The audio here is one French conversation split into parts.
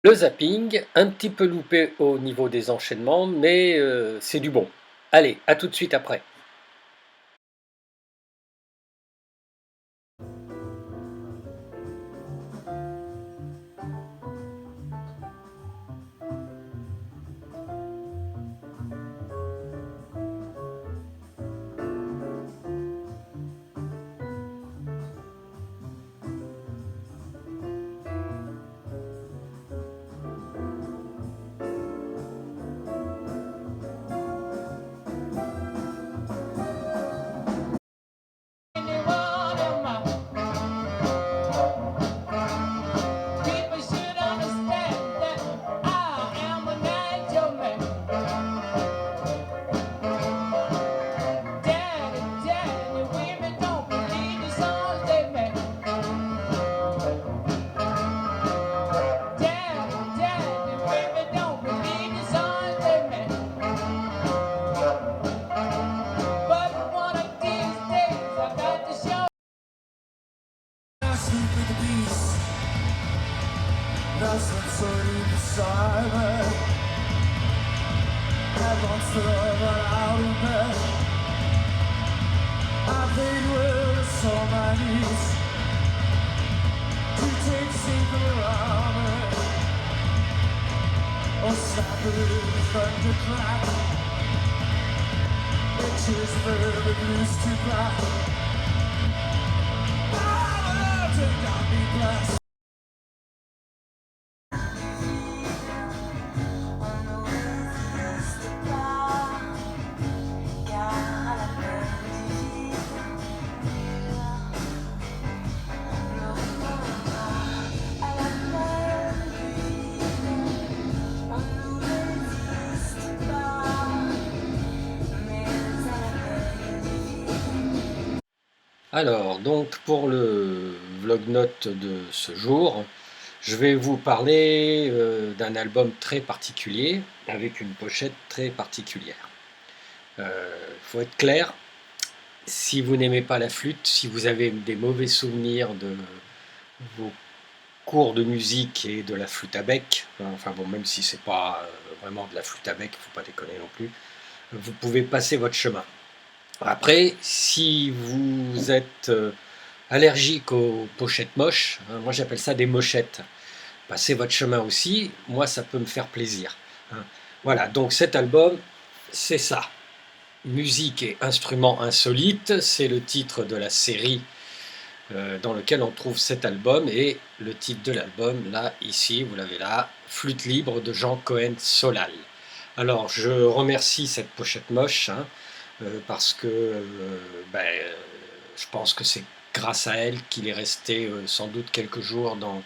Le zapping, un petit peu loupé au niveau des enchaînements, mais c'est du bon. Allez, à tout de suite après. Alors, donc pour le vlog note de ce jour, je vais vous parler d'un album très particulier, avec une pochette très particulière. Il faut être clair, si vous n'aimez pas la flûte, si vous avez des mauvais souvenirs de vos cours de musique et de la flûte à bec, enfin bon, même si c'est pas vraiment de la flûte à bec, il ne faut pas déconner non plus, vous pouvez passer votre chemin. Après, si vous êtes allergique aux pochettes moches, hein, moi j'appelle ça des mochettes, passez votre chemin aussi, moi ça peut me faire plaisir. Hein. Voilà, donc cet album, c'est ça. Musique et instruments insolites, c'est le titre de la série dans lequel on trouve cet album, et le titre de l'album, là, ici, vous l'avez là, Flûte libre de Jean Cohen-Solal. Alors, je remercie cette pochette moche, hein, parce que je pense que c'est grâce à elle qu'il est resté sans doute quelques jours dans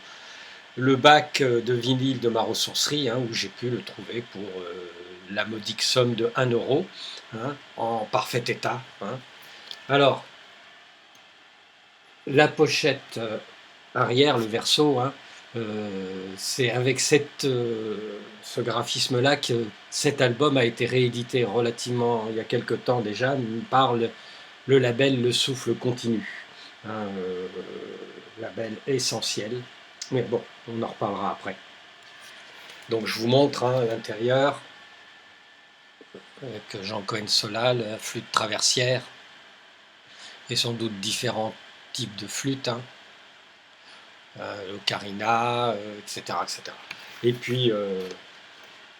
le bac de vinyle de ma ressourcerie, hein, où j'ai pu le trouver pour la modique somme de 1 €, hein, en parfait état. Hein. Alors, la pochette arrière, le verso, hein, c'est avec ce graphisme-là que cet album a été réédité relativement il y a quelque temps déjà par le label Le Souffle Continu, hein, label essentiel, mais bon, on en reparlera après. Donc je vous montre hein, l'intérieur avec Jean Cohen-Solal, la flûte traversière et sans doute différents types de flûtes, hein, l'ocarina, etc., etc. Et puis,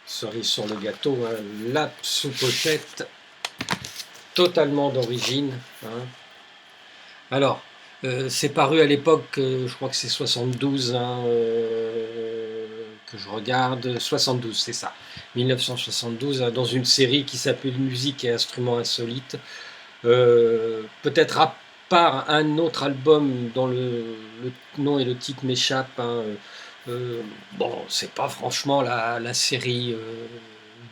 cerise sur le gâteau, hein, la sous-pochette totalement d'origine. Hein. Alors, c'est paru à l'époque, je crois que c'est 72, hein, que je regarde, 72, c'est ça, 1972, hein, dans une série qui s'appelle Musique et instruments insolites. Peut-être à part un autre album dont le nom et le titre m'échappent, hein, bon, c'est pas franchement la série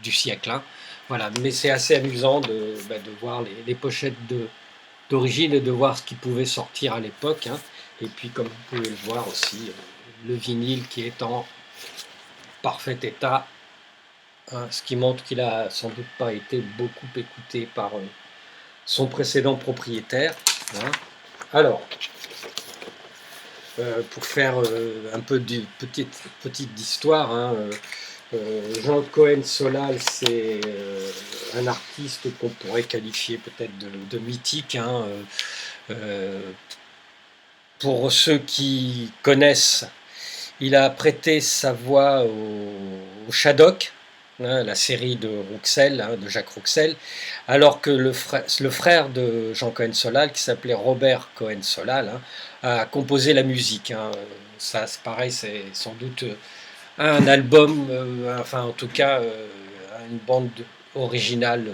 du siècle, hein. Voilà, mais c'est assez amusant de voir les pochettes d'origine et de voir ce qui pouvait sortir à l'époque. Hein. Et puis, comme vous pouvez le voir aussi, le vinyle qui est en parfait état, hein, ce qui montre qu'il a sans doute pas été beaucoup écouté par son précédent propriétaire. Hein. Alors, pour faire un peu de petite histoire, hein. Jean Cohen-Solal, c'est un artiste qu'on pourrait qualifier peut-être de mythique, hein. Euh, pour ceux qui connaissent, il a prêté sa voix au Shadok, hein, la série de Rouxel, hein, de Jacques Rouxel, alors que le frère de Jean Cohen-Solal, qui s'appelait Robert Cohen-Solal, hein, a composé la musique, hein. Ça, c'est pareil, c'est sans doute un album, enfin en tout cas une bande originale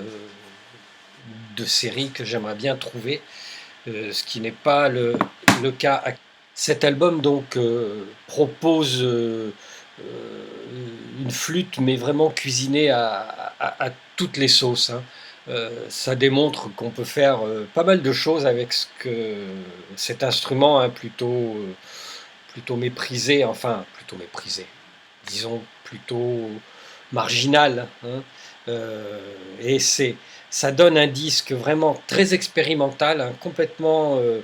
de série que j'aimerais bien trouver, ce qui n'est pas le cas. Cet album donc propose une flûte, mais vraiment cuisinée à toutes les sauces, hein. Ça démontre qu'on peut faire pas mal de choses avec cet instrument, hein, plutôt méprisé, enfin plutôt méprisé, disons plutôt marginal, hein. Et ça donne un disque vraiment très expérimental, hein, complètement euh,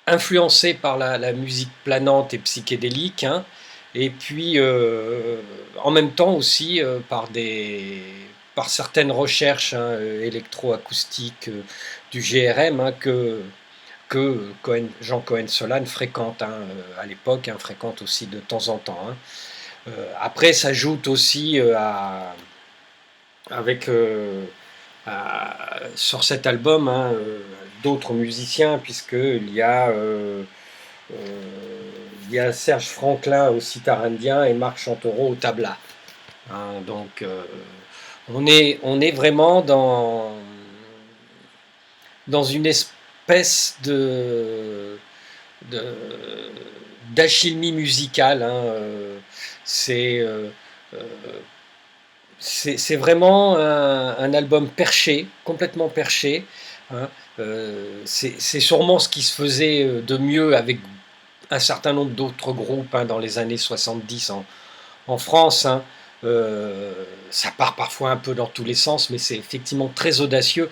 influencé par la musique planante et psychédélique, hein, et puis en même temps aussi par certaines recherches, hein, électroacoustiques du GRM, hein, que Jean Cohen-Solal fréquente, hein, à l'époque, hein, fréquente aussi de temps en temps, hein. Après, s'ajoute aussi avec sur cet album, hein, d'autres musiciens, euh, il y a Serge Franklin au sitar indien et Marc Chantereau au tabla, hein. Donc on est vraiment dans une espèce de d'alchimie musicale, hein. C'est euh, euh, c'est vraiment un album perché, complètement perché, hein. C'est sûrement ce qui se faisait de mieux avec un certain nombre d'autres groupes, hein, dans les années 70 en France, hein. Ça part parfois un peu dans tous les sens, mais c'est effectivement très audacieux.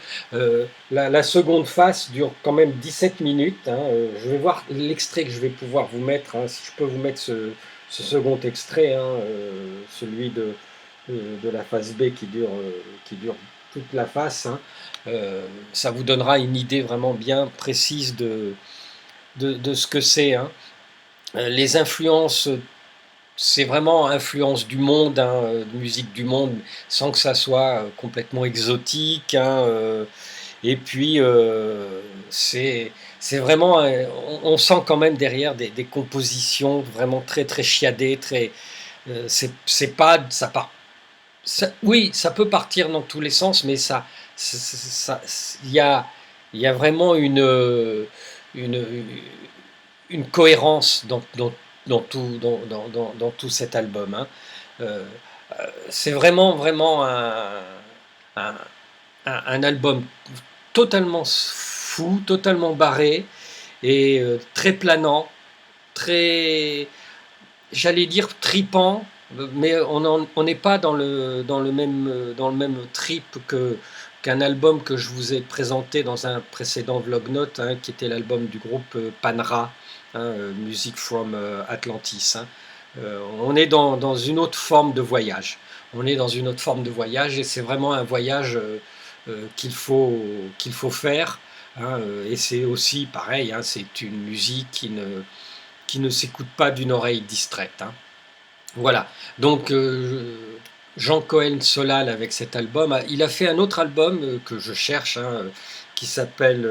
La seconde face dure quand même 17 minutes, hein. Je vais voir l'extrait que je vais pouvoir vous mettre, hein, si je peux vous mettre ce second extrait, hein, celui de la face B qui dure toute la face, hein. Ça vous donnera une idée vraiment bien précise de ce que c'est, hein. Les influences, c'est vraiment influence du monde, hein, de musique du monde, sans que ça soit complètement exotique, hein. Et puis, c'est vraiment, on sent quand même derrière des compositions vraiment très très chiadées, c'est pas, ça part, oui, ça peut partir dans tous les sens, mais il y a vraiment une, une cohérence dans tout cet album, hein. Euh, c'est vraiment, vraiment un, un album totalement fou, totalement barré et très planant, très, j'allais dire tripant, mais on n'est pas dans le même trip qu'un album que je vous ai présenté dans un précédent vlog-note, hein, qui était l'album du groupe Panra, hein, Music from Atlantis, hein. On est dans une autre forme de voyage. On est dans une autre forme de voyage et c'est vraiment un voyage qu'il faut faire, hein. Et c'est aussi pareil, hein, c'est une musique qui ne s'écoute pas d'une oreille distraite, hein. Voilà. Donc Jean Cohen-Solal avec cet album, il a fait un autre album que je cherche, hein, qui s'appelle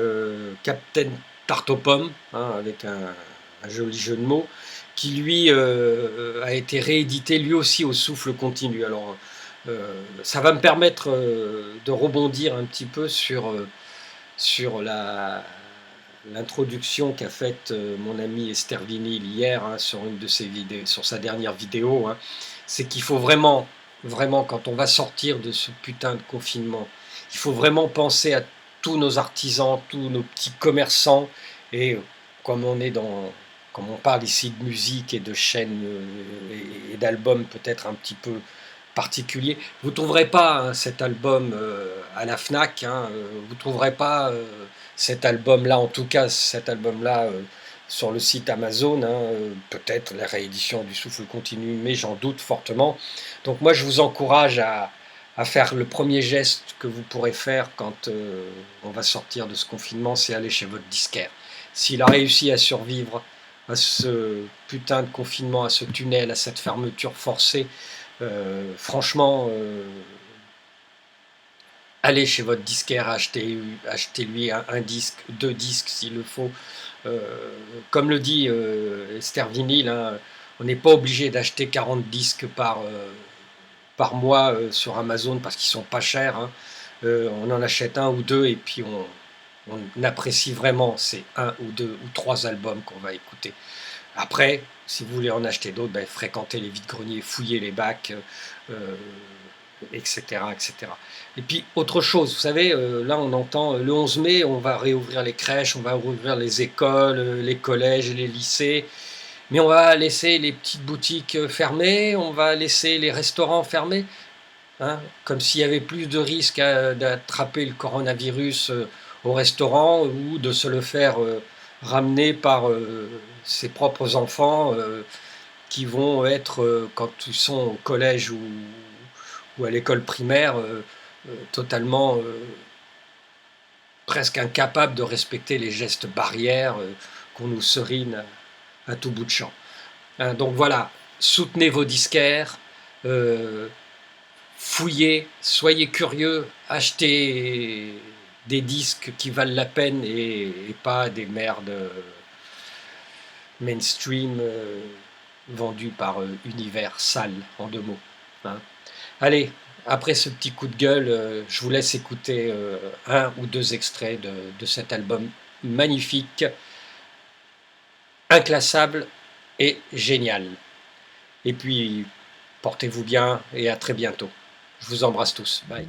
Captain Tartopom, hein, avec un joli jeu de mots, qui lui a été réédité lui aussi au souffle continu. Alors ça va me permettre de rebondir un petit peu sur l'introduction qu'a faite mon ami Esther Vinil hier, hein, sur une de ses vidéos, sur sa dernière vidéo, hein. C'est qu'il faut vraiment, vraiment, quand on va sortir de ce putain de confinement, il faut vraiment penser à tous nos artisans, tous nos petits commerçants, et comme comme on parle ici de musique et de chaînes et d'albums peut-être un petit peu particulier. Vous ne trouverez pas hein, cet album à la FNAC, hein, vous ne trouverez pas cet album-là, en tout cas cet album-là sur le site Amazon, hein, peut-être la réédition du Souffle Continu, mais j'en doute fortement. Donc moi je vous encourage à faire le premier geste que vous pourrez faire quand on va sortir de ce confinement, c'est aller chez votre disquaire. S'il a réussi à survivre à ce putain de confinement, à ce tunnel, à cette fermeture forcée, franchement, allez chez votre disquaire, achetez-lui un disque, 2 disques s'il le faut. Comme le dit Esther Vinyl, hein, on n'est pas obligé d'acheter 40 disques par mois sur Amazon parce qu'ils sont pas chers. Hein. On en achète 1 ou 2 et puis on apprécie vraiment ces 1 ou 2 ou 3 albums qu'on va écouter. Après, si vous voulez en acheter d'autres, ben, fréquentez les vides-greniers, fouillez les bacs, etc., etc. Et puis, autre chose, vous savez, là on entend le 11 mai, on va réouvrir les crèches, on va rouvrir les écoles, les collèges et les lycées, mais on va laisser les petites boutiques fermées, on va laisser les restaurants fermés, hein, comme s'il y avait plus de risques d'attraper le coronavirus au restaurant ou de se le faire ramener par ses propres enfants qui vont être, quand ils sont au collège ou à l'école primaire, totalement presque incapables de respecter les gestes barrières qu'on nous serine à tout bout de champ. Hein, donc voilà, soutenez vos disquaires, fouillez, soyez curieux, achetez des disques qui valent la peine et pas des merdes mainstream vendues par Universal, en 2 mots. Hein. Allez, après ce petit coup de gueule, je vous laisse écouter 1 ou 2 extraits de cet album magnifique, inclassable et génial. Et puis, portez-vous bien et à très bientôt. Je vous embrasse tous. Bye.